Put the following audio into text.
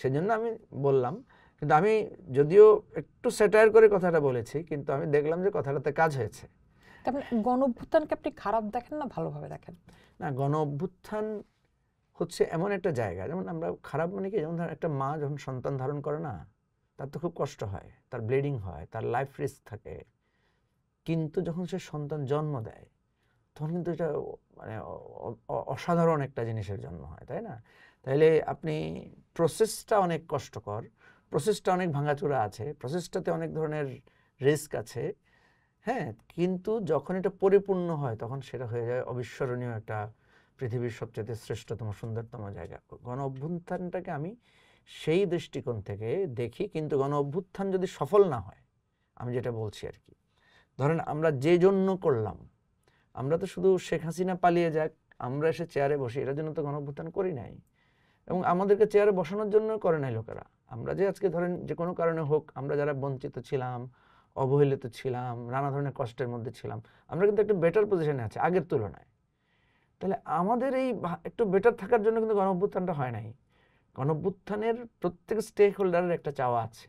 সেজন্য আমি বললাম। কিন্তু আমি যদিও একটু স্যাটায়ার করে কথাটা বলেছি, কিন্তু আমি দেখলাম যে কথাটাতে কাজ হয়েছে। তার মানে গণ-অভ্যুত্থানকে আপনি খারাপ দেখেন না ভালোভাবে দেখেন? না, গণ অভ্যুত্থান হচ্ছে এমন একটা জায়গা, যেমন আমরা খারাপ মানে কি, যেমন ধরেন একটা মা যখন সন্তান ধারণ করে না, তার তো খুব কষ্ট হয়, তার ব্লিডিং হয়, তার লাইফ রিস্ক থাকে। কিন্তু যখন সে সন্তান জন্ম দেয়, তখন কিন্তু এটা মানে অসাধারণ একটা জিনিসের জন্ম হয়, তাই না? তাইলে আপনি প্রসেসটা অনেক কষ্টকর, প্রসেসটা অনেক ভাঙাচোরা আছে, প্রসেসটাতে অনেক ধরনের রিস্ক আছে, হ্যাঁ। কিন্তু যখন এটা পরিপূর্ণ হয়, তখন সেটা হয়ে যায় অবিস্মরণীয় একটা, পৃথিবীর সবচেয়ে শ্রেষ্ঠতম সুন্দরতম জায়গা। গণ অভ্যুত্থানটাকে আমি সেই দৃষ্টিকোণ থেকে দেখি। কিন্তু গণ অভ্যুত্থান যদি সফল না হয়, আমি যেটা বলছি আর কি, ধরেন আমরা যে জন্য করলাম, আমরা তো শুধু শেখ হাসিনা পালিয়ে যাক, আমরা এসে চেয়ারে বসি, এটার জন্য তো গণ অভ্যুত্থান করি নাই। এবং আমাদেরকে চেয়ারে বসানোর জন্য করে নাই লোকেরা। আমরা যে আজকে ধরেন যে কোনো কারণে হোক, আমরা যারা বঞ্চিত ছিলাম, অবহেলিত ছিলাম, নানা ধরনের কষ্টের মধ্যে ছিলাম, আমরা কিন্তু একটা বেটার পজিশনে আছি আগের তুলনায়। তাহলে আমাদের এই একটু বেটার থাকার জন্য কিন্তু গণ অভ্যুত্থানটা হয় নাই। গণ অভ্যুত্থানের প্রত্যেক স্টেক হোল্ডারের একটা চাওয়া আছে।